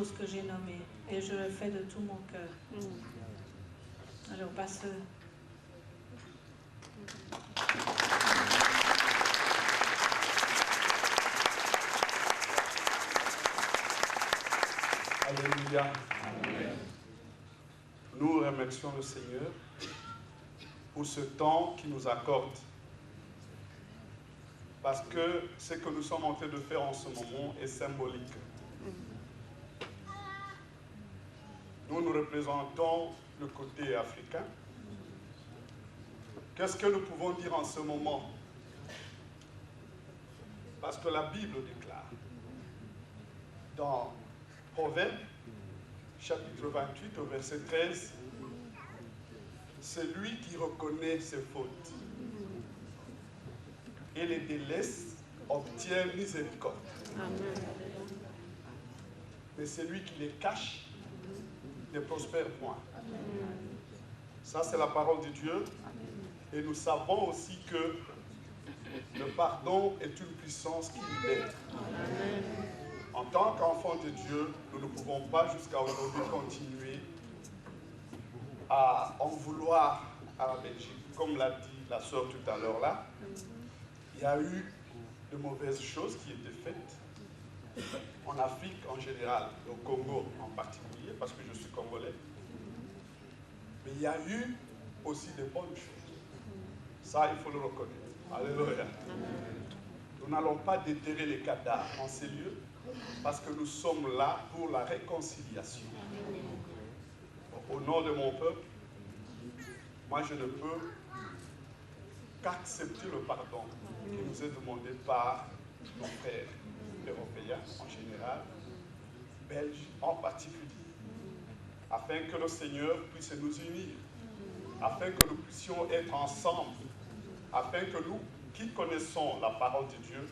choses que j'ai nommées. Et je le fais de tout mon cœur. Alors, passe-le. Alléluia. Nous remercions le Seigneur pour ce temps qu'il nous accorde. Parce que ce que nous sommes en train de faire en ce moment est symbolique. Nous représentons le côté africain. Qu'est-ce que nous pouvons dire en ce moment? Parce que la Bible déclare dans Proverbe, chapitre 28, au verset 13, celui qui reconnaît ses fautes et les délaisse obtient miséricorde. Mais celui qui les cache ne prospère point. Ça, c'est la parole de Dieu. Et nous savons aussi que le pardon est une puissance qui libère. En tant qu'enfants de Dieu, nous ne pouvons pas jusqu'à aujourd'hui continuer à en vouloir à la Belgique. Comme l'a dit la sœur tout à l'heure là, il y a eu de mauvaises choses qui étaient faites en Afrique en général, au Congo en particulier, parce que je suis congolais. Mais il y a eu aussi de bonnes choses. Ça, il faut le reconnaître. Alléluia. Nous n'allons pas déterrer les cadavres en ces lieux, parce que nous sommes là pour la réconciliation. Au nom de mon peuple, moi je ne peux qu'accepter le pardon qui nous est demandé par nos frères européens en général, belges en particulier, afin que le Seigneur puisse nous unir, afin que nous puissions être ensemble, afin que nous qui connaissons la parole de Dieu,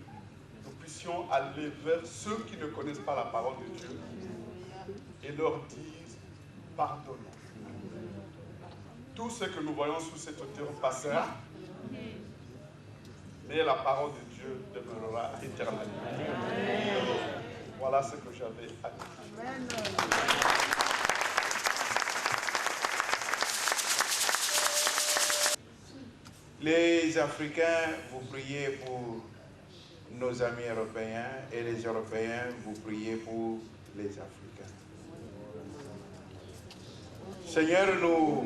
nous puissions aller vers ceux qui ne connaissent pas la parole de Dieu et leur dire pardonnons. Tout ce que nous voyons sous cette terre passera, mais la parole de Dieu demeurera éternellement. Voilà ce que j'avais à dire. Les Africains, vous priez pour nos amis européens et les Européens, vous priez pour les Africains. Seigneur, nous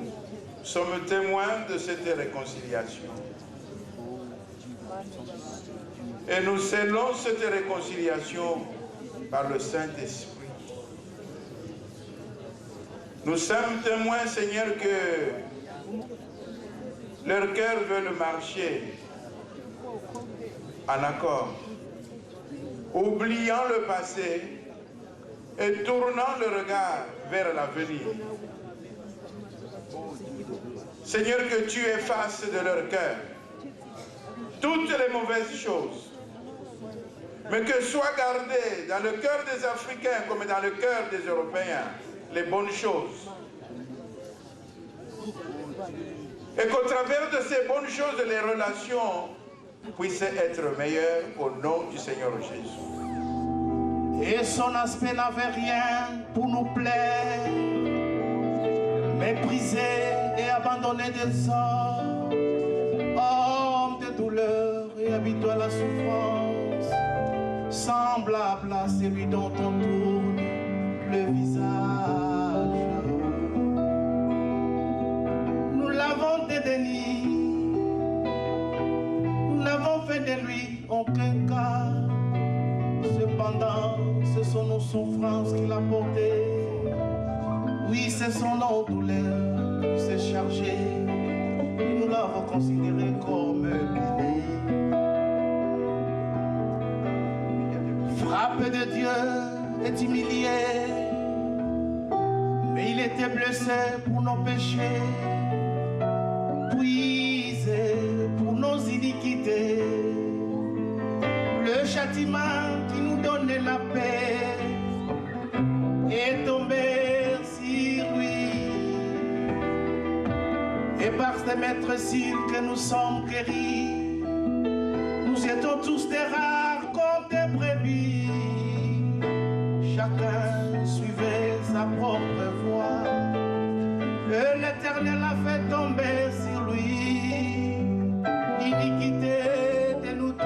sommes témoins de cette réconciliation. Et nous scellons cette réconciliation par le Saint-Esprit. Nous sommes témoins, Seigneur, que leurs cœurs veulent marcher en accord, oubliant le passé et tournant le regard vers l'avenir. Seigneur, que tu effaces de leur cœur toutes les mauvaises choses, mais que soient gardées dans le cœur des Africains comme dans le cœur des Européens les bonnes choses. Et qu'au travers de ces bonnes choses, les relations puissent être meilleures au nom du Seigneur Jésus. Et son aspect n'avait rien pour nous plaire, méprisé et abandonné des hommes, homme de douleur et habitué à la souffrance, semblable à celui dont on tourne le visage. Nous l'avons dédaigné, nous n'avons fait de lui aucun cas. Cependant, ce sont nos souffrances qu'il a portées. Oui, ce sont nos douleurs qui s'est chargé. Et nous l'avons considéré comme béni. Frappé de Dieu est humilié, mais il était blessé pour nos péchés, puisé pour nos iniquités. Le châtiment qui nous donnait la paix est tombé sur lui. Et par ces maîtres cils que nous sommes guéris, nous étions tous des rares comme des brebis. Chacun suivait l'Éternel a fait tomber sur lui l'iniquité de nous tous.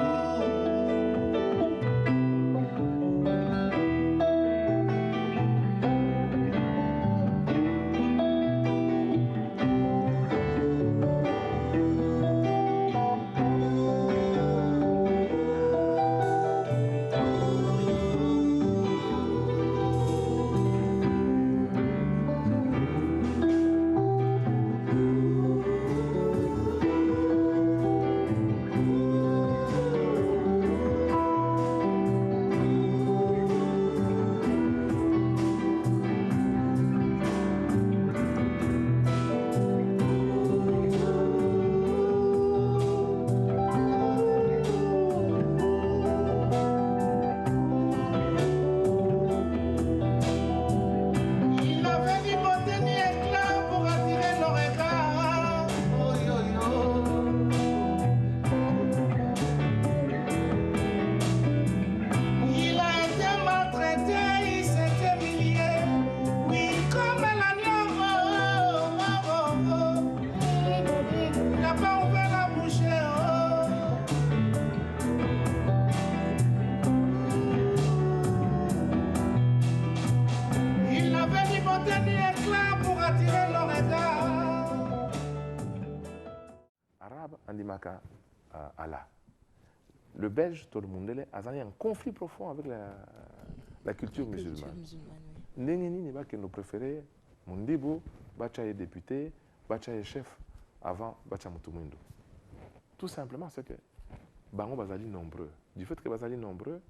Le Belge, tout le monde, a un conflit profond avec la culture musulmane. Nengeni n'est pas que nos préférés, Mondibo, Bacha est député, Bacha est chef avant Bacha Mutumundo. Tout simplement, c'est que Bango Bazali nombreux. Du fait que Bazali nombreux,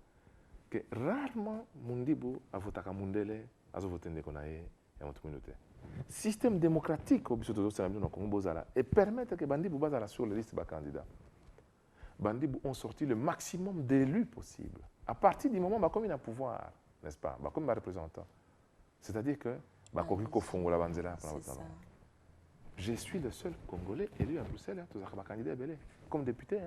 que rarement Mondibo a voté à Mundele, a voté Nekonae et Mutumundo. Système démocratique au Bissau Congo et permettre que Bandi Boubazala sur les listes de candidats. Bandi ont sorti le maximum d'élus possible. À partir du moment où il a pouvoir, n'est-ce pas, comme représentant. C'est-à-dire que je suis le seul Congolais élu à Bruxelles, tous les candidats comme député.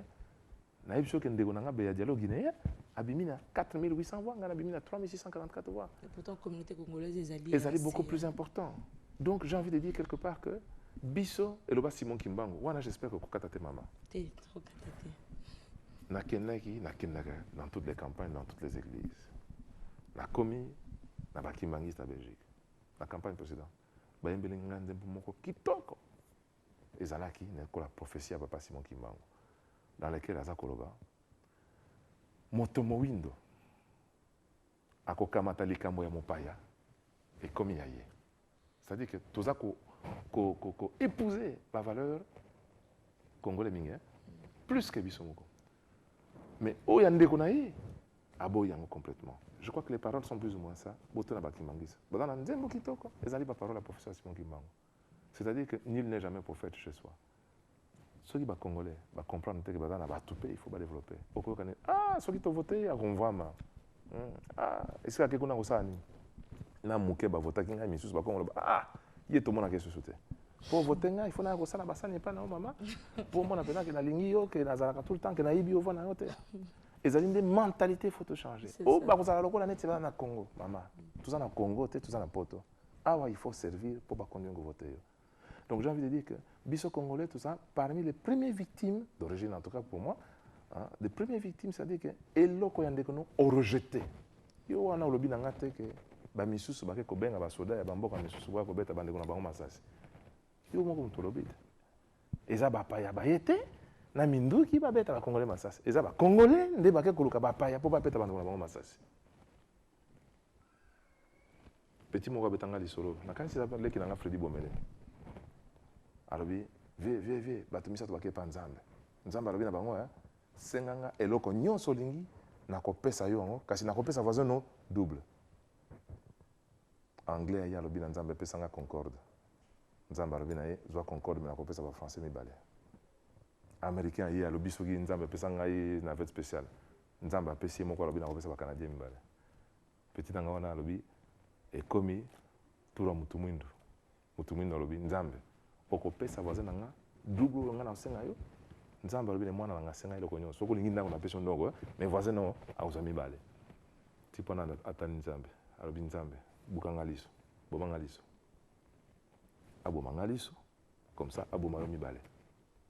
Naïb Chouk Ndegonanga Beya Diallo guinéen, Abimina 4800 voix, Abimina 3644 voix. Et pourtant, la communauté congolaise est alliés beaucoup plus important. Donc j'ai envie de dire quelque part que Bisso et le Simon Kimbangu, j'espère que Kokata maman. T'es trop kataté. Dans toutes les campagnes, dans toutes les églises. La commis, la Bakimangiste à Belgique. La campagne précédente. Et Zalaki, la prophétie à Papa Simon Kimbangu. Dans laquelle Azakoloba, Motomowindo, Akokamata Likambo ya Mopaya, et comme Yaye. C'est-à-dire que tout ça épouser la valeur congolais mingue, plus que Bissomoko. Mais au Yande Konaï, abo yango complètement. Je crois que les paroles sont plus ou moins ça. Boto na bakimangisa. Dans la nzembo kitoko, les ali pas parole à professeur Simon Kimbangu. C'est-à-dire que nul n'est jamais prophète chez soi. Ceux qui sont congolais, va comprendre que il faut développer. Ah, ceux qui ont voté, on voit ma. Ah, est-ce que quelqu'un a voté? Na muke ba voter kinga misus ba kongo. Ah, il est tout le monde qui se soutient. Pour voter, il faut que ça ne passe pas na maman. Pour moi, on a que na lingio, que na zalaka tout le temps, que na ibi over na yote. Et ça une mentalité faut te changer. Oh, ba ko zalaka lokola net na Congo, maman. Tout ça na Congo, tout ça na poto. Ah ouais, il faut servir pour pas conduire voter. Donc j'ai envie de dire que Bisso Congolais, tout ça, parmi les premières victimes, d'origine en tout cas pour moi, hein, les premières victimes, c'est-à-dire que Eloko Yandekono ont rejeté. Yo wana olobi na ngate que ba misusu ba ke ko benga ba soda ya bamboka misusu ba ko beta bandeko na bango masasi. Yo moko mutolobi. Eza ba paya ba yete na minduki ba beta ba Congolais masasi. Eza ba Congolais nde ba ke koluka ba paya po ba beta bandeko na bango masasi. Petit moko betanga lisolo. Na kanisi za leki na Freddy Bomele. Alobi vie batumisa to bakepa nzambe nzambe alobi na bango senganga eloko nyonso lingi nakopesa yo ngo kasi nakopesa voisin no double anglais ya alobi na nzambe pesanga concorde nzambe alobi na ye zwa concorde mais nakopesa ba français mibale américain ya alobi soki nzambe pesanga ye navette spéciale nzambe apesi moko alobi nakopesa ba canadien mibale petit nanga wana alobi ekomi turo mutumwindo alobi nzambe okopesa voisin nanga double nga na senga yo nzambe alobi ne mwana nanga senga eloko nyonso soko lingi ndako na pesa ndongo mais voisin no auza mibale tipo na atani nzambe alobi nzambe bukanga liso bomanga liso abomanga liso comme ça abomaka mibale.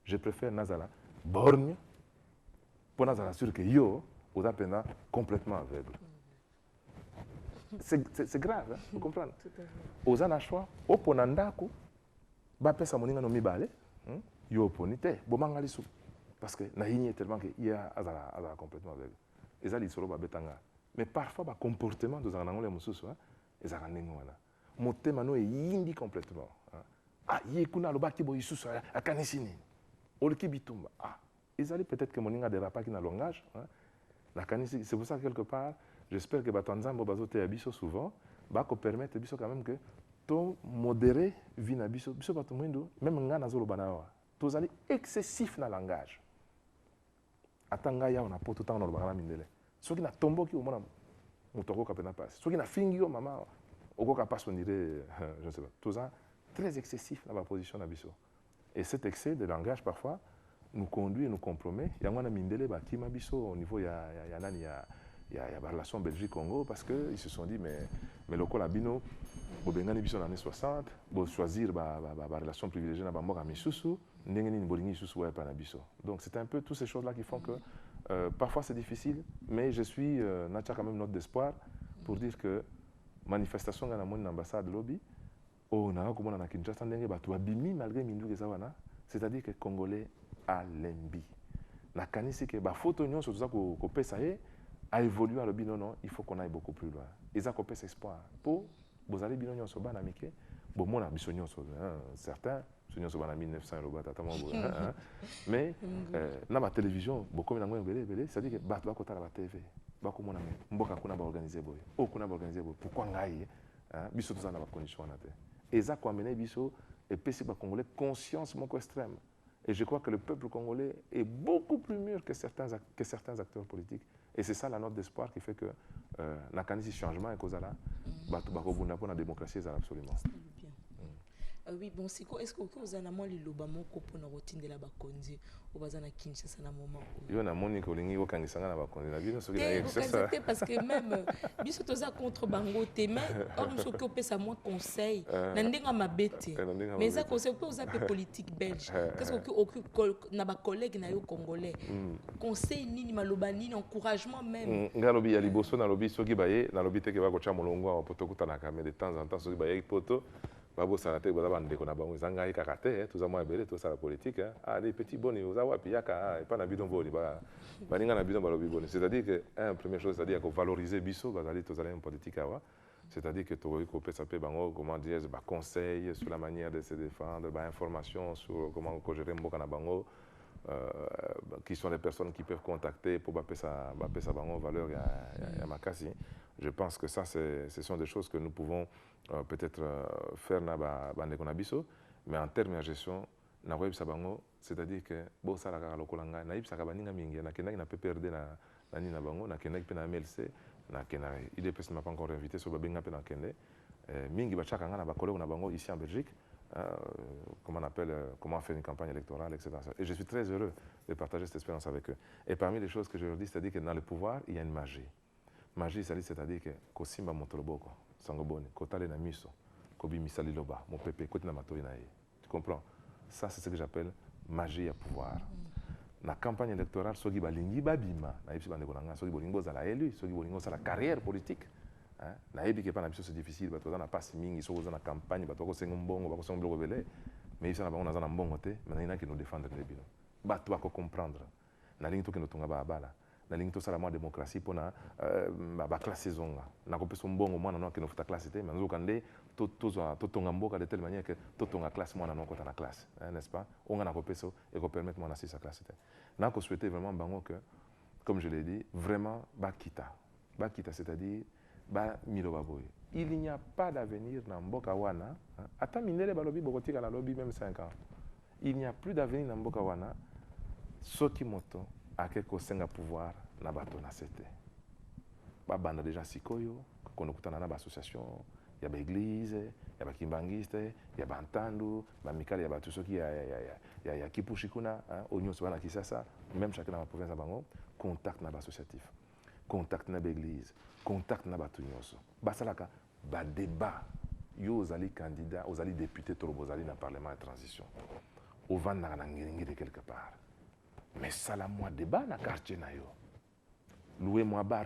Je préfère nazala borgne pour nazala sûr que yo oza pena complètement aveugle. C'est grave, hein, vous comprenez? Oza na choix opona ndako bapesa moninga no mibale yo oponi te bomanga lisu parce que na yini tellement que ya azala complètement aveugle. Eza lisolo babetanga. Mais parfois ba comportement de zanga ngole mususu ezaka ndenge wana. Motema no yindi complètement. Ah yekuna lobaki bo isusu akanisi nini. Olki bitumba. Ah ezali peut-être que moninga dérapaki na langage, na kanisi, c'est pour ça que quelque part j'espère que batanzambo bazote ya biso souvent ba ko permettre biso quand même que to modérer vie na biso bato mwendo même nga nazolo banawa. Tozali excessif na langage. Atanga ya on a poto tanga no bana mindele. Soki na tomboki omona mutoko kapena passe. Soki na fingi yo mama okoka passe on dirait je ne sais pas. Tout ça très excessif dans la position na biso. Et cet excès de langage parfois nous conduit et nous compromet. Il y a un mindele bakima biso au niveau il y a la relation Belgique-Congo parce qu'ils se sont dit mais le colabino bobengani biso dans les années 60 bo choisir ba relation privilégiée na bamboka misusu ndenge nini bolingi misusu wa pa na biso. Donc c'est un peu toutes ces choses là qui font que parfois c'est difficile mais je suis natia quand même note d'espoir pour dire que manifestation na mon ambassade lobby na komona na Kinshasa ndenge bato babimi malgré mindu ke zawana, c'est-à-dire que congolais à l'embi. Na kanisi ke ba photo nyonso tout ça ko pesa a évolué à l'obi non, il faut qu'on aille beaucoup plus loin. Ils ont copé espoir pour vous allez bien nyonso bana mike, bon mon ambition nyonso certains nyonso bana 1900 euros tata mais na ma télévision beaucoup na ngwe belé, c'est-à-dire que bato ba kota la TV, ba ko mona mboka kuna ba organiser boy. O kuna ba organiser boy. Pourquoi ngai biso tous na ba condition na te. Et ça quoi mener biso et pesi ba congolais conscience moko extrême. Et je crois que le peuple congolais est beaucoup plus mûr que certains acteurs politiques. Et c'est ça la note d'espoir qui fait que la canisi changement et cause là, la démocratie est absolument. Oui, bon, c'est quoi? Est-ce que vous avez un liloba moko pour la routine de la bakonzi ou vous avez un Kinshasa na moment? Il y a un monde qui est au Kinshasa na bakonzi. La vie, c'est parce que même biso toza contre bango te mais or monsieur qui opesa moins conseil na ndenga mabete mais ça conseil que vous avez politique belge qu'est-ce que na ba collègue na yo congolais conseil nini maloba nini encouragement même ngalobi ya liboso na lobi soki baye na lobi te ke ba ko cha molongo wa poto kuta na kamera de temps en temps soki baye poto babo salate baza bandeko na bango zanga ikaka te tout ça moi ebele tout ça la politique ah des petits boni oza wapi yaka et pas na bidon boni ba baninga na bidon balobi boni c'est-à-dire que première chose c'est-à-dire que valoriser biso bazali tous allez en politique awa c'est-à-dire que tu ko pesa pe bango comment dire ba conseil sur la manière de se défendre ba information sur comment gérer mboka na bango qui sont les personnes qui peuvent contacter pour ba pesa bango valeur ya makasi. Je pense que ça ce sont des choses que nous pouvons peut-être faire na bandeko na biso mais en termes de gestion na websa bango c'est-à-dire que bo sala ka lokolanga na ibsa ka baninga mingi na kendaki na PPRD na nina bango na kendaki pe na MLC na kena IDPS m'a pas encore invité sur babenga pe na kende mingi ba chaka na ba collègue na bango ici en Belgique comment on appelle comment faire une campagne électorale etc. Et je suis très heureux de partager cette expérience avec eux. Et parmi les choses que je leur dis c'est-à-dire que dans le pouvoir il y a une magie. Magie c'est-à-dire que kosimba motoloboko sangobone kotale na miso kobi misali loba mon pépé kotina matori na ye. Tu comprends? Ça c'est ce que j'appelle magie à pouvoir. Na campagne électorale soki balingi babima na yebisi bandeko nanga soki bolingo zala élu soki bolingo sala carrière politique na yebi ke pa na biso c'est difficile bato za na passe mingi soki za na campagne bato ko sengo mbongo ba ko sengo bloko belé mais isa na bango na za na mbongo te mais na ki nous défendre les bino bato ba ko comprendre na lingi to ke no tunga ba bala na lingi to sala mo démocratie pona ba classe zonga na ko peso mbongo mwana no ke no futa classe te mais nzo kande to tonga mboka de telle manière que to tonga classe mwana no ko ta na classe n'est-ce pas on na ko peso et ko permettre mwana sa classe te na ko souhaiter vraiment bango que comme je l'ai dit vraiment bakita c'est-à-dire ba miloba boy il n'y a pas d'avenir na mboka wana ata minele balobi bokotika na lobby même 5 ans il n'y a plus d'avenir na mboka wana soki moto akeko senga pouvoir na bato na sete ba banda déjà sikoyo kono kutana na ba association ya ba église ya ba kimbangiste ya ba ntandu ba mikali ya bato soki ya kipushikuna onyoso bana kisasa même chacun dans la province ya bango contact na ba associatif contact na ba église contact na bato nyonso basalaka ba débat yo ozali candidat, ozali député, ozali dans le Parlement de transition. Au vent na de quelque part. Mais ça la moi débat dans le quartier na yo. Louez-moi bar,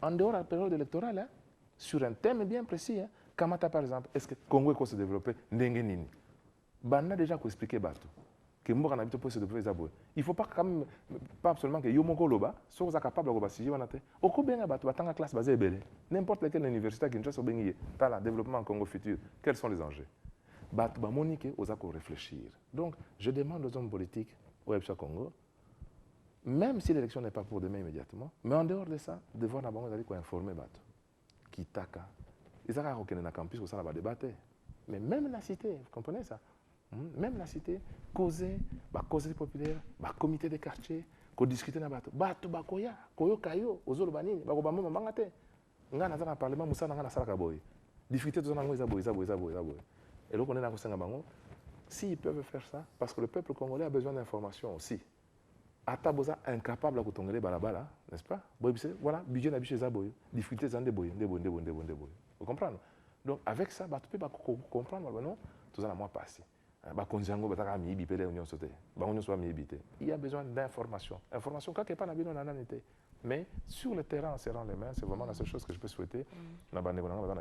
en dehors de la période électorale, hein, sur un thème bien précis. Hein, Kamata par exemple, est-ce que le Congo peut se développer? Ndengenini. On a déjà expliqué partout. Que Mboka na peut se développer. Il ne faut pas, pas absolument que Yomoko Loba soit capable de si on a été. Au coup bien abattu, la classe basée belé. N'importe laquelle université qui nous a béni, dans le développement en Congo futur, quels sont les enjeux? Batu ba monique aux accords réfléchir. Donc, je demande aux hommes politiques au Congo, même si l'élection n'est pas pour demain immédiatement, mais en dehors de ça, de voir la banque d'aller informer Batu. Kitaka. Ils ont reconnu dans le campus, ça va débattre. Mais même la cité, vous comprenez ça? Même la cité, causer populaire, comité de quartier, discuter dans Batu. Batu bakoya, koyo kayo, ozolo banini, bakoba mama mangate. Nga na parlement musa nga na salaka boy. Discuter tout ça ngo boy. Et donc on est dans le bango. S'ils peuvent faire ça, parce que le peuple congolais a besoin d'informations aussi. Ataboza incapable de tongler balabala, n'est-ce pas? Voilà, budget n'a chez Zaboy, difficulté zande boy, vous comprenez? Donc avec ça, tu peux comprendre, non? Tout ça, moi passé. Il y a besoin d'informations. Information, quand il n'y a pas de mais sur le terrain, en serrant les mains, c'est vraiment la seule chose que je peux souhaiter.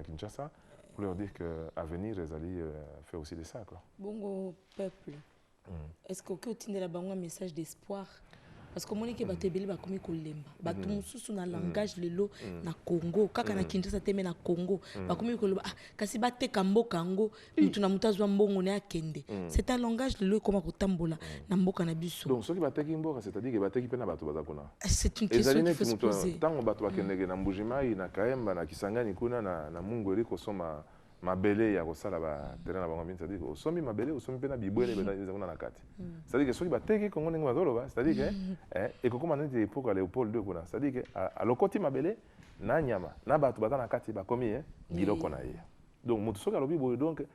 Kinshasa, pour leur dire qu'à venir, Rezali fait aussi de ça. Bongo peuple, est-ce que vous avez un message d'espoir? Parce que moi, je suis kolemba. Batu mususu na langage lelo na Congo. Kaka na Kinshasa teme na Congo. Bakomi koloba kasi bateka mboka ngo mutu na mutazwa mbongo ne akende. C'est un langage lelo comment kotambola na mboka na biso. Donc ceux qui bateki mboka, c'est-à-dire que bateki pena batu bazakuna. C'est une question qu'il faut se poser. Tango batu bakende na Mbujimai na Kaemba na Kisangani kuna na Mungweli kosoma mabele ya kosala ba terrain na bango bien, c'est-à-dire que somi mabele osomi pena bibwele bezakuna na kati. C'est-à-dire que ceux qui bateki Congo ndenge bazoloba, c'est-à-dire que et kokoma neti époque Léopold II kuna, c'est-à dire que à lokoti mabele na nyama na batu baza na kati bakomi biloko na ye. Donc mutu soki alobi boye, donc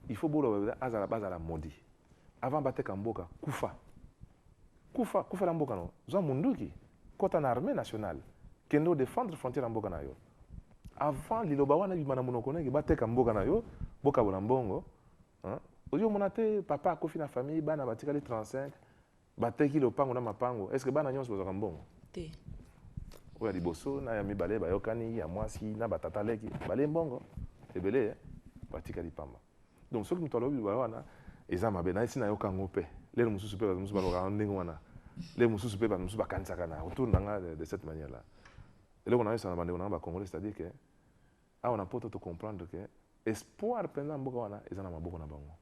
il faut bolo azala modi. Avant bateka mboka kufa la mboka no. Zo munduki kota na armée nationale kendo défendre frontière mboka na yo. Avant liloba wana bimana monoko nenge bateka mboka na yo boka bona mbongo, hein? Oyo monate papa akofi na famille bana batikali 35 bateki lopango na mapango. Est-ce que bana nyonso bazaka mbongo? Te. Oya liboso na ya mibale bayokani ya mwasi na batata leki bale mbongo ebele batikali pamba. Donc soki mutu alobi wana eza mabe na esi na yoka ngope lelo mususu pe mususu baloka ndenge wana lelo mususu pe mususu bakanisaka na autour nanga de cette manière là. Et là on a eu ça na bande na Congolais, c'est-à-dire que on a pas tout comprendre que espoir pendant mboka wana eza na maboko na bango.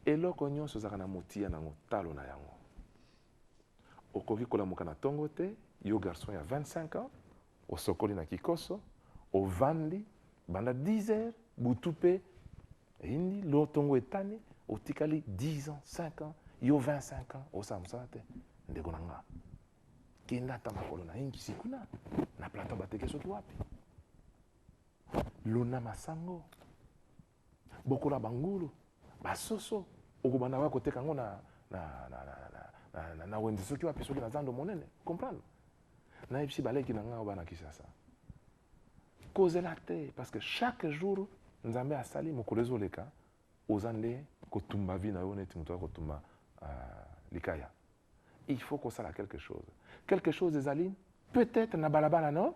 Eloko nyonso ezaka na motia nango talo na yango. Okoki kolamuka na tongo te, yo garçon ya 25 ans, osokoli na kikoso, ovandi banda 10 heures, butupe indi lo tongo etani, otikali 10 ans, 5 ans, yo 25 ans, osamsa te ndeko nanga. Kenda ta makolo na ingi sikuna na plateau bateke soki wapi. Luna masango. Bokola bangulu, basoso, okubanda wa koteka ngo na wende soki wapi soki na zando monene, comprendre? Na ipsi baleki na nga bana Kinshasa. Cause la te parce que chaque jour nzambe asali mokolezo leka ozande kotumba vi na yo neti muto kotumba likaya. Il faut qu'on sache quelque chose. Quelque chose des alines, peut-être na balabala non,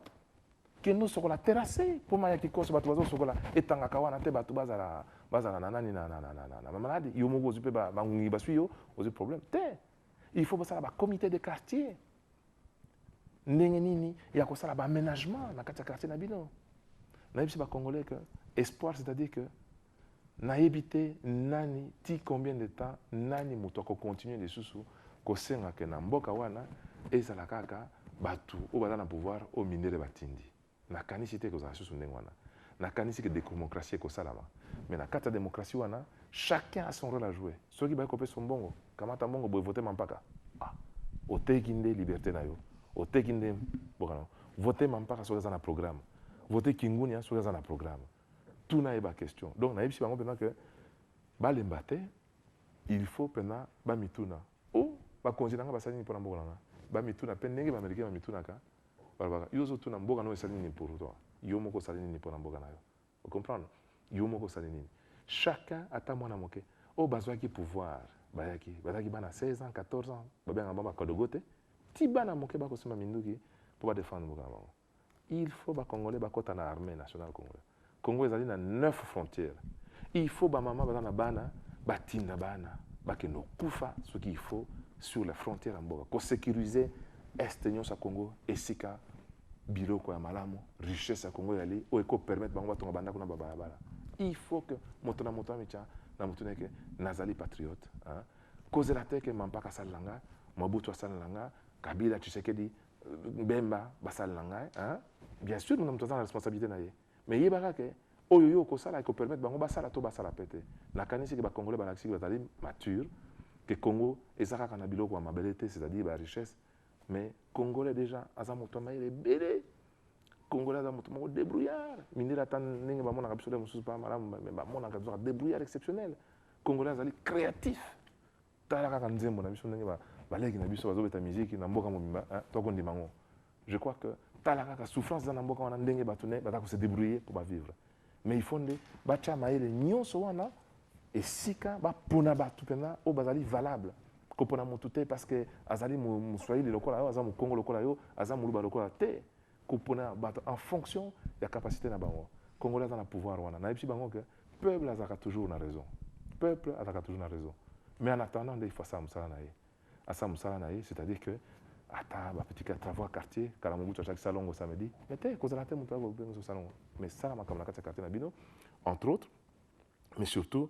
que nous serons la terrassée pour maya kikoso batu bazo sokola etanga kawana te batu bazala nanani na malade yomogo zupe ba ngungi basuyo ozu problème te. Il faut ça ba comité de quartier. Ndenge nini ya ko sala ba aménagement na kati quartier na bino. Na yebisi ba congolais que espoir, c'est-à-dire que na yebite nani ti combien de temps nani muto ko continuer de susu ko senga ke na mboka wana ezala kaka batu o baza na pouvoir o minere batindi. Na kanisi te ko za susu ndenge wana. Na kanisi que démocratie ko salama. Mais na kata démocratie wana chacun a son rôle à jouer. Ceux qui ba kopé son bongo, kamata bongo boy voter mampaka. Ah, o tekinde liberté na yo. O tekinde bokano. Voter mampaka so za na programme. Voter kingunia so za na programme. Tout na eba question. Donc na yebisi bango pendant que balembate il faut pendant ba mituna. Oh, ba konjina nga basali ni pona mboka nga. Ba mituna pe ndenge ba américain ba mituna ka. Balabaka yozo tuna mboka no esali ni pour toi. Yo moko sali ni pona mboka na yo. Vous comprenez? yo moko osali nini. Chacun ata mwana moke oyo bazwaki pouvoir bazalaki bana 16 ans 14 ans babengaka bango bakodogo te ti bana moke bakosimba minduki mpo badefendre mboka na bango. Il faut bacongolais bakota na armée nationale congolais. Congo ezali na 9 frontières. Il faut bamama baza na bana batinda bana bakende okufa soki il faut sur les frontières ya mboka kosécuriser este nyonso ya Congo esika biloko ya malamu richesse ya Congo ezali oyo ekopermettre bango batonga bandako na babalabala. Il faut que moto na moto amitya na motu neke nazali patriote kozela te ke mampaka asalela nga Mobutu asalela nga Kabila Tshisekedi Bemba basalela nga bien sûr na moto aza na responsabilité na ye mais yebaka ke oyo yo okosala ekopermettre bango basala to basala pe te nakanisi ke bacongolais balakisi ke bazali mature ke Congo eza kaka na biloko ya mabele te c'est-à-dire barichesse mais congolais déjà aza moto amayele ebele Congolais aza moto moko débrouillard mindela ata ndenge bamonaka biso le mosusu pa malamu mais bamonaka biso débrouillard exceptionnel. Congolais azali créatif tala kaka nzembo na biso ndenge baleki na biso bazobeta miziki na mboka mobimba tokondima ngo. Je crois que tala kaka souffrance eza na mboka wana ndenge bato ne batako se débrouiller pour bavivre mais il faut nde batya mayele nyonso wana esika bapona bato mpena oyo bazali valable kopona motu te parce que azali moswahili lokola yo aza mokongo lokola yo aza moluba lokola te kopona bato en fonction ya capacité na bango. Congolais aza na pouvoir wana nayebisi bango ke peuple azalaka toujours na raison mais en attendant nde il faut asala mosala na ye c'est-à-dire que ata bapetit travaux quartier kala mobutu achaki salongo samedi mais te kozala te moto akobenga so salongo mais sala makambo na kati ya quartier na bino entre autres mais surtout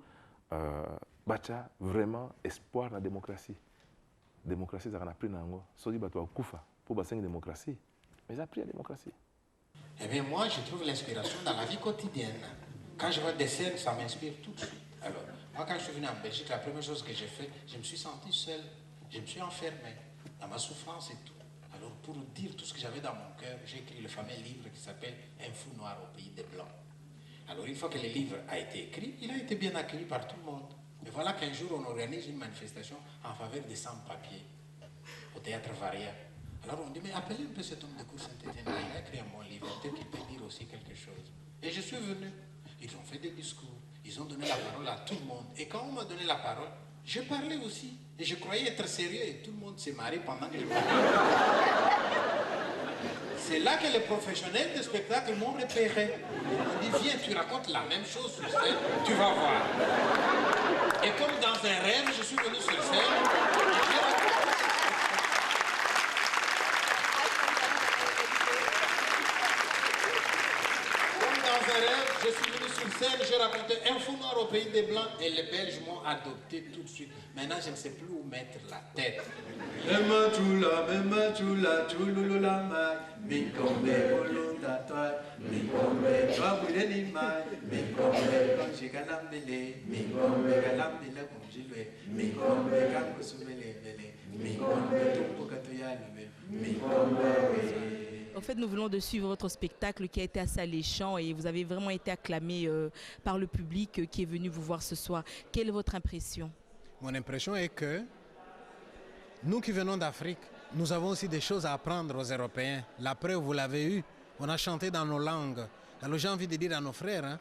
batya vraiment espoir na démocratie ezalaka na prix na yango soki bato bakufa mpo basengi démocratie mais ça a pris la démocratie. Eh bien moi je trouve l'inspiration dans la vie quotidienne. Quand je vois des scènes ça m'inspire tout de suite. Alors moi quand je suis venu en Belgique la première chose que j'ai fait je me suis senti seul, je me suis enfermé dans ma souffrance et tout. Alors pour dire tout ce que j'avais dans mon cœur, j'ai écrit le fameux livre qui s'appelle Un fou noir au pays des Blancs. Alors une fois que le livre a été écrit, il a été bien accueilli par tout le monde. Et voilà qu'un jour on organise une manifestation en faveur des sans-papiers au théâtre Varia. Alors on dit mais appelez un peu cet homme de cour Saint-Étienne, il a écrit un bon livre, peut-être qu'il peut dire aussi quelque chose. Et je suis venu, ils ont fait des discours, ils ont donné la parole à tout le monde. Et quand on m'a donné la parole, je parlais aussi. Et je croyais être sérieux et tout le monde s'est marré pendant que je parlais. C'est là que les professionnels de spectacle m'ont repéré. On dit viens, tu racontes la même chose sur scène, tu vas voir. Et comme dans un rêve, je suis venu sur scène. Je suis venu sur scène, j'ai raconté Un fou noir au pays des Blancs et les Belges m'ont adopté tout de suite. Maintenant, je ne sais plus où mettre la tête. En fait, nous venons de suivre votre spectacle qui a été assez alléchant et vous avez vraiment été acclamé par le public qui est venu vous voir ce soir. Quelle est votre impression? Mon impression est que nous qui venons d'Afrique, nous avons aussi des choses à apprendre aux Européens. La preuve, vous l'avez eu, on a chanté dans nos langues. Alors j'ai envie de dire à nos frères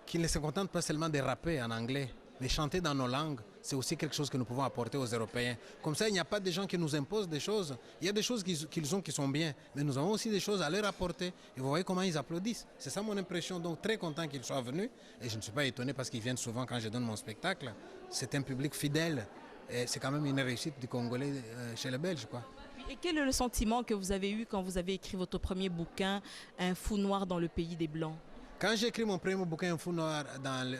qu'ils ne se contentent pas seulement de rapper en anglais, mais chanter dans nos langues, c'est aussi quelque chose que nous pouvons apporter aux Européens. Comme ça, il n'y a pas de gens qui nous imposent des choses. Il y a des choses qu'ils ont qui sont bien, mais nous avons aussi des choses à leur apporter. Et vous voyez comment ils applaudissent. C'est ça mon impression. Donc très content qu'ils soient venus. Et je ne suis pas étonné parce qu'ils viennent souvent quand je donne mon spectacle. C'est un public fidèle. Et c'est quand même une réussite du Congolais chez les Belges, quoi. Et quel est le sentiment que vous avez eu quand vous avez écrit votre premier bouquin, Un fou noir dans le pays des Blancs? Quand j'ai écrit mon premier bouquin, Un fou noir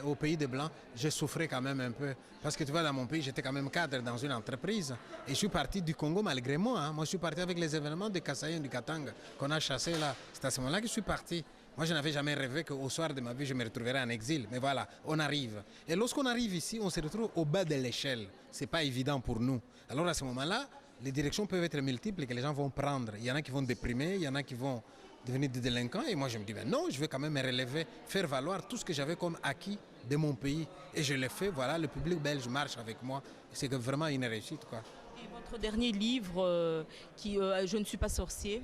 au pays des Blancs, je souffrais quand même un peu. Parce que tu vois, dans mon pays, j'étais quand même cadre dans une entreprise. Et je suis parti du Congo malgré moi. Hein. Moi, je suis parti avec les événements de Kasaï et du Katanga qu'on a chassés là. C'est à ce moment-là que je suis parti. Moi, je n'avais jamais rêvé qu'au soir de ma vie, je me retrouverais en exil. Mais voilà, on arrive. Et lorsqu'on arrive ici, on se retrouve au bas de l'échelle. Ce n'est pas évident pour nous. Alors à ce moment-là, les directions peuvent être multiples et que les gens vont prendre. Il y en a qui vont déprimer, il y en a qui vont devenir des délinquants. Et moi, je me dis, ben non, je vais quand même me relever, faire valoir tout ce que j'avais comme acquis de mon pays. Et je l'ai fait, voilà, le public belge marche avec moi. C'est vraiment une réussite, quoi. Et votre dernier livre, Je ne suis pas sorcier?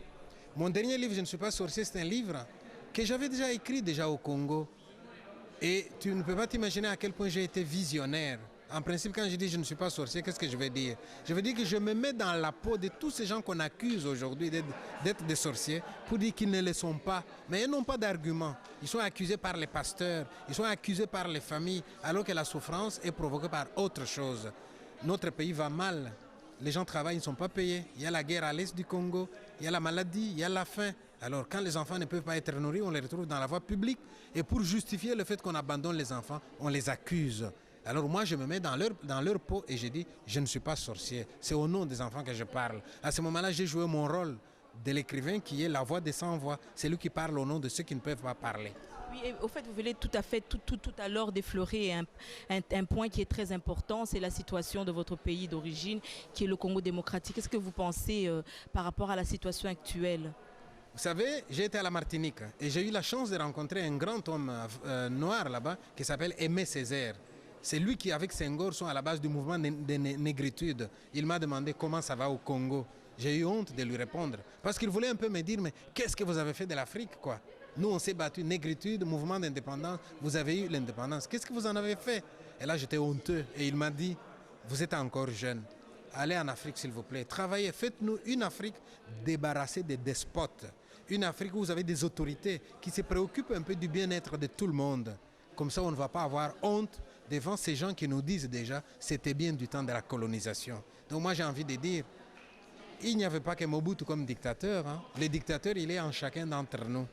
Mon dernier livre, Je ne suis pas sorcier, c'est un livre que j'avais déjà écrit au Congo. Et tu ne peux pas t'imaginer à quel point j'ai été visionnaire. En principe, quand je dis je ne suis pas sorcier, qu'est-ce que je veux dire? Je veux dire que je me mets dans la peau de tous ces gens qu'on accuse aujourd'hui d'être des sorciers pour dire qu'ils ne le sont pas. Mais ils n'ont pas d'argument. Ils sont accusés par les pasteurs, ils sont accusés par les familles, alors que la souffrance est provoquée par autre chose. Notre pays va mal. Les gens travaillent, ils ne sont pas payés. Il y a la guerre à l'est du Congo, il y a la maladie, il y a la faim. Alors quand les enfants ne peuvent pas être nourris, on les retrouve dans la voie publique. Et pour justifier le fait qu'on abandonne les enfants, on les accuse. Alors moi, je me mets dans leur peau et je dis, je ne suis pas sorcier. C'est au nom des enfants que je parle. À ce moment-là, j'ai joué mon rôle de l'écrivain qui est la voix des sans-voix. C'est lui qui parle au nom de ceux qui ne peuvent pas parler. Oui, et au fait, vous venez tout à l'heure d'effleurer un point qui est très important, c'est la situation de votre pays d'origine, qui est le Congo démocratique. Qu'est-ce que vous pensez par rapport à la situation actuelle? Vous savez, j'ai été à la Martinique et j'ai eu la chance de rencontrer un grand homme noir là-bas qui s'appelle Aimé Césaire. C'est lui qui, avec Senghor, sont à la base du mouvement de négritude. Il m'a demandé comment ça va au Congo. J'ai eu honte de lui répondre parce qu'il voulait un peu me dire, mais qu'est-ce que vous avez fait de l'Afrique, quoi? Nous, on s'est battu, négritude, mouvement d'indépendance, vous avez eu l'indépendance. Qu'est-ce que vous en avez fait? Et là, j'étais honteux et il m'a dit, vous êtes encore jeune. Allez en Afrique, s'il vous plaît. Travaillez, faites-nous une Afrique débarrassée des despotes. Une Afrique où vous avez des autorités qui se préoccupent un peu du bien-être de tout le monde. Comme ça, on ne va pas avoir honte devant ces gens qui nous disent déjà c'était bien du temps de la colonisation. Donc moi, j'ai envie de dire, il n'y avait pas que Mobutu comme dictateur. Hein. Le dictateur, il est en chacun d'entre nous.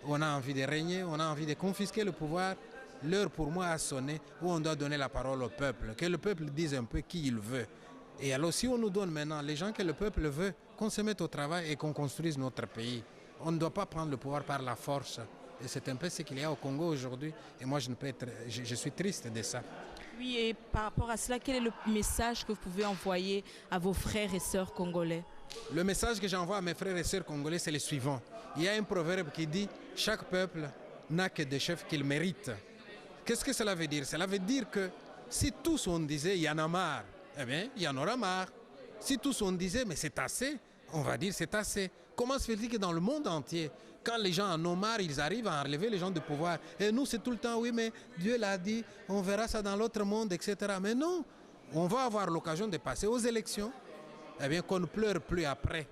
On a envie de régner, on a envie de confisquer le pouvoir. L'heure pour moi a sonné où on doit donner la parole au peuple. Que le peuple dise un peu qui il veut. Et alors si on nous donne maintenant les gens que le peuple veut, qu'on se mette au travail et qu'on construise notre pays. On ne doit pas prendre le pouvoir par la force. Et c'est un peu ce qu'il y a au Congo aujourd'hui. Et moi, je suis triste de ça. Oui, et par rapport à cela, quel est le message que vous pouvez envoyer à vos frères et sœurs congolais? Le message que j'envoie à mes frères et sœurs congolais, c'est le suivant. Il y a un proverbe qui dit « Chaque peuple n'a que des chefs qu'il mérite ». Qu'est-ce que cela veut dire? Cela veut dire que si tous on disait « il y en a marre », eh bien, il y en aura marre. Si tous on disait « mais c'est assez », on va dire « c'est assez ». Comment se fait-il que dans le monde entier, quand les gens en ont marre, ils arrivent à enlever les gens du pouvoir? Et nous, c'est tout le temps « oui, mais Dieu l'a dit, on verra ça dans l'autre monde, etc. » Mais non, on va avoir l'occasion de passer aux élections. Eh bien, qu'on ne pleure plus après.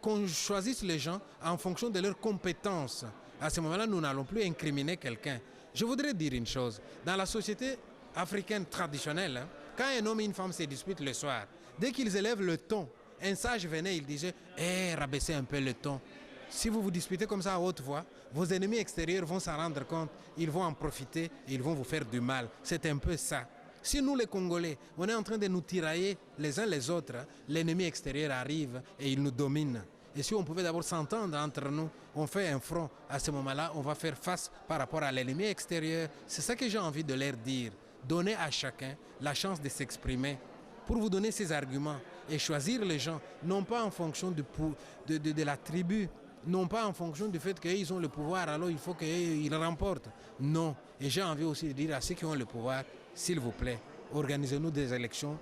Qu'on choisisse les gens en fonction de leurs compétences. À ce moment-là, nous n'allons plus incriminer quelqu'un. Je voudrais dire une chose. Dans la société africaine traditionnelle, hein, quand un homme et une femme se disputent le soir, dès qu'ils élèvent le ton, un sage venait, il disait « rabaissez un peu le ton ». Si vous vous disputez comme ça à haute voix, vos ennemis extérieurs vont s'en rendre compte, ils vont en profiter et ils vont vous faire du mal. C'est un peu ça. Si nous, les Congolais, on est en train de nous tirailler les uns les autres, l'ennemi extérieur arrive et il nous domine. Et si on pouvait d'abord s'entendre entre nous, on fait un front. À ce moment-là, on va faire face par rapport à l'ennemi extérieur. C'est ça que j'ai envie de leur dire. Donner à chacun la chance de s'exprimer pour vous donner ses arguments et choisir les gens, non pas en fonction de la tribu, non pas en fonction du fait qu'ils ont le pouvoir, alors il faut qu'ils remportent. Non. Et j'ai envie aussi de dire à ceux qui ont le pouvoir, s'il vous plaît, organisez-nous des élections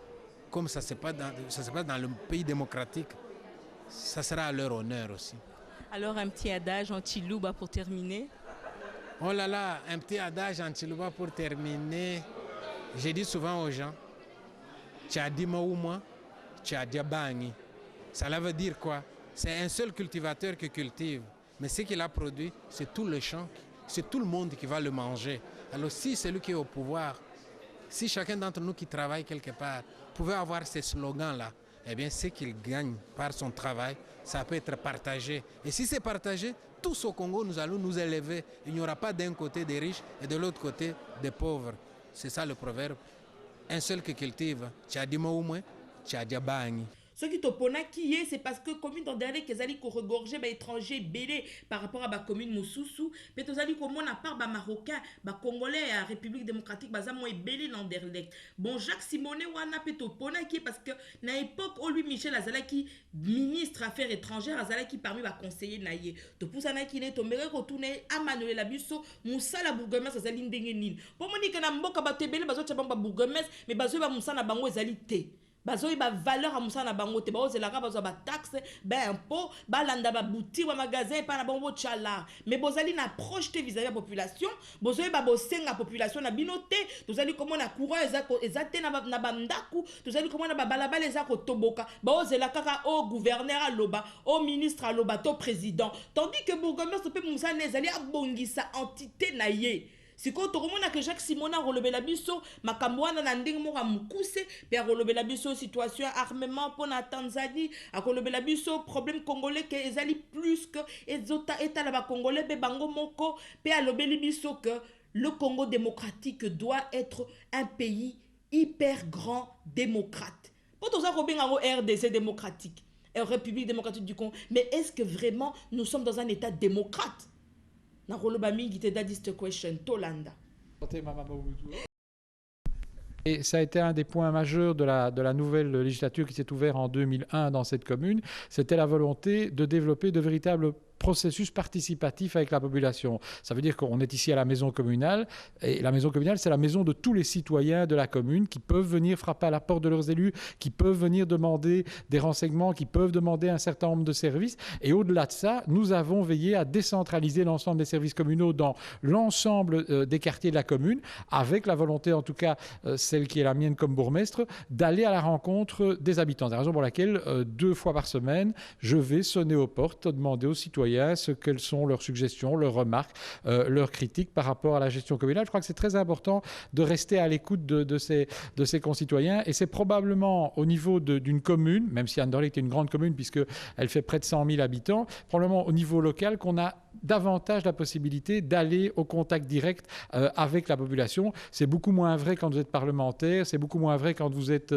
comme ça se passe dans le pays démocratique. Ça sera à leur honneur aussi. Alors un petit adage en Chiluba pour terminer. Oh là là, un petit adage en Chiluba pour terminer. J'ai dit souvent aux gens, Tchadima ou moi, Tchadiabani. Ça veut dire quoi? C'est un seul cultivateur qui cultive. Mais ce qu'il a produit, c'est tout le champ, c'est tout le monde qui va le manger. Alors si celui qui est au pouvoir, si chacun d'entre nous qui travaille quelque part pouvait avoir ces slogans-là, eh bien, ce qu'il gagne par son travail, ça peut être partagé. Et si c'est partagé, tous au Congo, nous allons nous élever. Il n'y aura pas d'un côté des riches et de l'autre côté des pauvres. C'est ça le proverbe. Un seul qui cultive, Tchadima ou moins, Tchadiabani. Ce qui toponaki c'est parce que commune dans dernier qu'ils allaient regorger ba étrangers belé par rapport à ba commune Moussousou, mais tous allaient comme on a part ba marocain, ba congolais à République démocratique ba moins belé dans derlek. Bon Jacques Simonet wana pe toponaki parce que na époque où lui Michel Azalaki ministre affaires étrangères Azalaki parmi ba conseiller naïe. To poussana ki ne tombere retourner à Manuel Labusso, Moussa la bourgmestre Azali ndenge nini. Pour moni que na mboka ba tebele bazo tchabamba bourgmestre mais bazo ba Moussa na bango ezali té. bazoyi ba valeur amusa na bango te baozelaka bazwa ba taxe ba impôt balanda ba boutique ba magasin pa na bango chala mais bozali na approche te vis-à-vis la population bozoyi ba bosenga population na bino te tozali komona courant eza te na ba ndaku tozali komona ba balabala eza ko toboka baozelaka kaka au gouverneur aloba au ministre aloba to président tandis que bourgmestre pe musa nezali abongisa entité na ye. Si quand on a que Jacques Simona relève la biso, Makamwana Nanding Mora Mukuse, Père relève la biso, situation armement pour la Tanzanie, à relever la biso, problème congolais que ezali plus que ezota état là-bas congolais, be bango moko, Père lobeli biso que le Congo démocratique doit être un pays hyper grand démocrate. Pour tout ça, on a RDC démocratique, République démocratique du Congo, mais est-ce que vraiment nous sommes dans un état démocrate? Et ça a été un des points majeurs de la nouvelle législature qui s'est ouverte en 2001 dans cette commune, c'était la volonté de développer de véritables processus participatif avec la population. Ça veut dire qu'on est ici à la maison communale, et la maison communale, c'est la maison de tous les citoyens de la commune qui peuvent venir frapper à la porte de leurs élus, qui peuvent venir demander des renseignements, qui peuvent demander un certain nombre de services. Et au-delà de ça, nous avons veillé à décentraliser l'ensemble des services communaux dans l'ensemble des quartiers de la commune, avec la volonté, en tout cas celle qui est la mienne comme bourgmestre, d'aller à la rencontre des habitants. C'est la raison pour laquelle 2 fois par semaine, je vais sonner aux portes, demander aux citoyens quelles sont leurs suggestions, leurs remarques, leurs critiques par rapport à la gestion communale. Je crois que c'est très important de rester à l'écoute de ses concitoyens, et c'est probablement au niveau d'une commune, même si Anderlecht est une grande commune puisqu'elle fait près de 100 000 habitants, probablement au niveau local qu'on a davantage la possibilité d'aller au contact direct avec la population. C'est beaucoup moins vrai quand vous êtes parlementaire, c'est beaucoup moins vrai quand vous êtes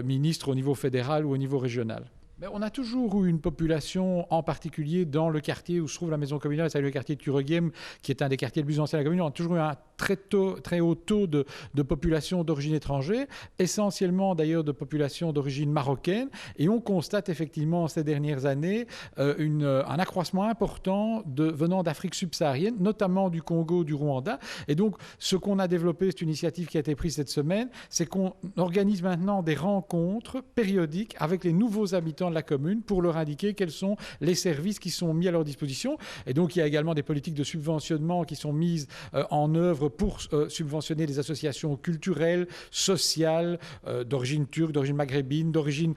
ministre au niveau fédéral ou au niveau régional. Mais on a toujours eu une population, en particulier dans le quartier où se trouve la maison communale, c'est le quartier de Turegem, qui est un des quartiers les plus anciens de la commune. On a toujours eu un très haut taux de population d'origine étrangère, essentiellement d'ailleurs de population d'origine marocaine. Et on constate effectivement ces dernières années un accroissement important venant d'Afrique subsaharienne, notamment du Congo, du Rwanda. Et donc, ce qu'on a développé, cette initiative qui a été prise cette semaine, c'est qu'on organise maintenant des rencontres périodiques avec les nouveaux habitants de la commune pour leur indiquer quels sont les services qui sont mis à leur disposition. Et donc, il y a également des politiques de subventionnement qui sont mises en œuvre pour subventionner des associations culturelles, sociales, d'origine turque, d'origine maghrébine, d'origine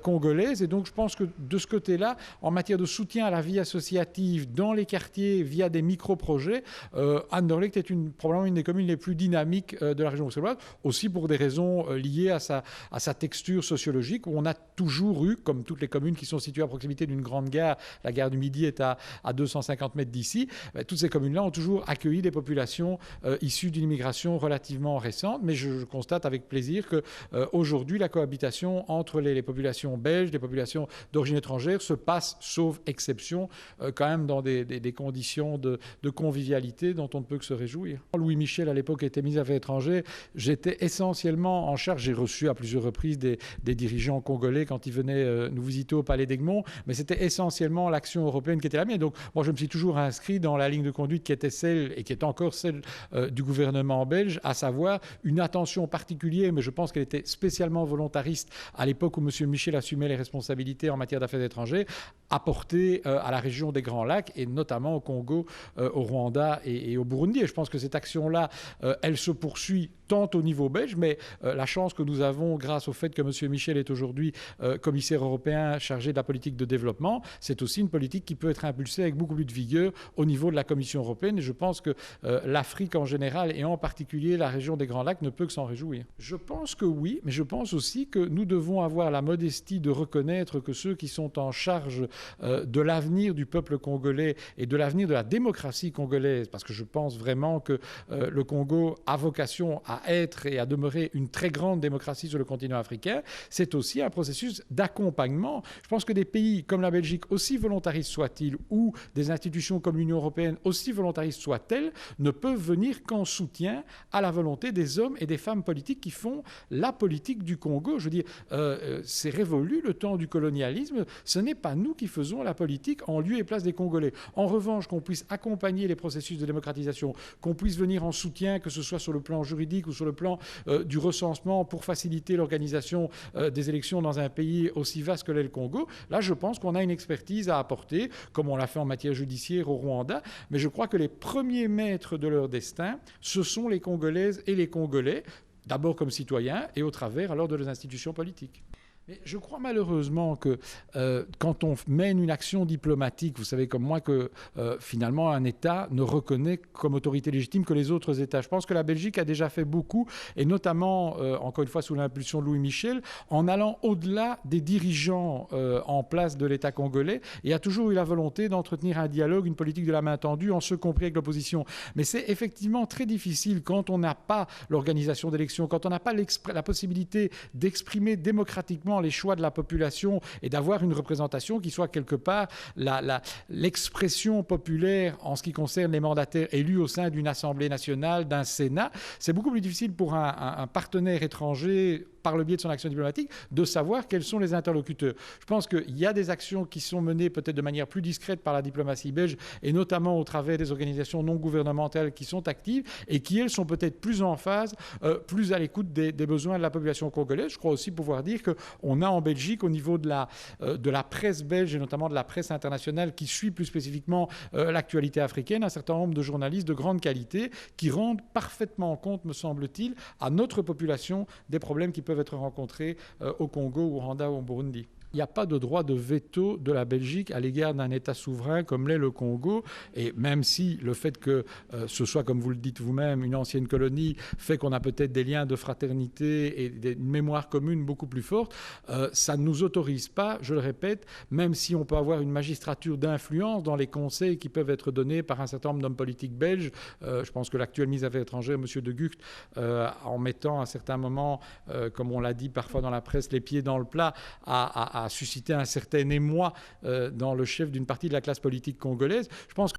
congolaise. Et donc, je pense que de ce côté-là, en matière de soutien à la vie associative dans les quartiers via des micro-projets, Anderlecht est probablement une des communes les plus dynamiques de la région bruxelloise, aussi pour des raisons liées à sa texture sociologique, où on a toujours eu, comme toutes les communes qui sont situées à proximité d'une grande gare, la gare du Midi est à 250 mètres d'ici, toutes ces communes-là ont toujours accueilli des populations issues d'une immigration relativement récente. Mais je constate avec plaisir qu'aujourd'hui, la cohabitation entre les populations belges, les populations d'origine étrangère se passe, sauf exception, quand même dans des conditions de convivialité dont on ne peut que se réjouir. Louis Michel, à l'époque, était ministre des Affaires étrangères. J'étais essentiellement en charge, j'ai reçu à plusieurs reprises des dirigeants congolais quand ils venaient nous visiter au Palais d'Egmont, mais c'était essentiellement l'action européenne qui était la mienne. Donc moi, je me suis toujours inscrit dans la ligne de conduite qui était celle, et qui est encore celle du gouvernement belge, à savoir une attention particulière, mais je pense qu'elle était spécialement volontariste à l'époque où M. Michel assumait les responsabilités en matière d'affaires étrangères, apportée à la région des Grands Lacs, et notamment au Congo, au Rwanda et au Burundi. Et je pense que cette action-là, elle se poursuit tant au niveau belge, mais la chance que nous avons grâce au fait que M. Michel est aujourd'hui commissaire européen chargé de la politique de développement, c'est aussi une politique qui peut être impulsée avec beaucoup plus de vigueur au niveau de la Commission européenne. Et je pense que l'Afrique en général, et en particulier la région des Grands Lacs, ne peut que s'en réjouir. Je pense que oui, mais je pense aussi que nous devons avoir la modestie de reconnaître que ceux qui sont en charge de l'avenir du peuple congolais et de l'avenir de la démocratie congolaise, parce que je pense vraiment que le Congo a vocation à être et à demeurer une très grande démocratie sur le continent africain, c'est aussi un processus d'accompagnement. Je pense que des pays comme la Belgique, aussi volontaristes soient-ils, ou des institutions comme l'Union européenne, aussi volontaristes soient-elles, ne peuvent venir qu'en soutien à la volonté des hommes et des femmes politiques qui font la politique du Congo. Je veux dire, c'est révolu le temps du colonialisme, ce n'est pas nous qui faisons la politique en lieu et place des Congolais. En revanche, qu'on puisse accompagner les processus de démocratisation, qu'on puisse venir en soutien, que ce soit sur le plan juridique ou ou sur le plan du recensement pour faciliter l'organisation des élections dans un pays aussi vaste que l'est le Congo. Là, je pense qu'on a une expertise à apporter, comme on l'a fait en matière judiciaire au Rwanda, mais je crois que les premiers maîtres de leur destin, ce sont les Congolaises et les Congolais, d'abord comme citoyens et au travers alors de leurs institutions politiques. Mais je crois malheureusement que quand on mène une action diplomatique, vous savez comme moi que finalement un État ne reconnaît comme autorité légitime que les autres États. Je pense que la Belgique a déjà fait beaucoup, et notamment, encore une fois sous l'impulsion de Louis Michel, en allant au-delà des dirigeants en place de l'État congolais, et a toujours eu la volonté d'entretenir un dialogue, une politique de la main tendue, en ce compris avec l'opposition. Mais c'est effectivement très difficile quand on n'a pas l'organisation d'élections, quand on n'a pas la possibilité d'exprimer démocratiquement les choix de la population et d'avoir une représentation qui soit quelque part l'expression populaire en ce qui concerne les mandataires élus au sein d'une Assemblée nationale, d'un Sénat. C'est beaucoup plus difficile pour un partenaire étranger, par le biais de son action diplomatique, de savoir quels sont les interlocuteurs. Je pense qu'il y a des actions qui sont menées peut-être de manière plus discrète par la diplomatie belge, et notamment au travers des organisations non gouvernementales qui sont actives et qui, elles, sont peut-être plus en phase, plus à l'écoute des besoins de la population congolaise. Je crois aussi pouvoir dire qu'on a en Belgique, au niveau de la presse belge et notamment de la presse internationale qui suit plus spécifiquement l'actualité africaine, un certain nombre de journalistes de grande qualité qui rendent parfaitement compte, me semble-t-il, à notre population des problèmes qui peuvent être rencontrés au Congo, au Rwanda ou au Burundi. Il n'y a pas de droit de veto de la Belgique à l'égard d'un État souverain comme l'est le Congo. Et même si le fait que ce soit, comme vous le dites vous-même, une ancienne colonie, fait qu'on a peut-être des liens de fraternité et une mémoire commune beaucoup plus forte, ça ne nous autorise pas, je le répète, même si on peut avoir une magistrature d'influence dans les conseils qui peuvent être donnés par un certain nombre d'hommes politiques belges. Je pense que l'actuel ministre des Affaires étrangères, M. De Gucht, en mettant à certains moments, comme on l'a dit parfois dans la presse, les pieds dans le plat, a suscité un certain émoi dans le chef d'une partie de la classe politique congolaise. Je pense que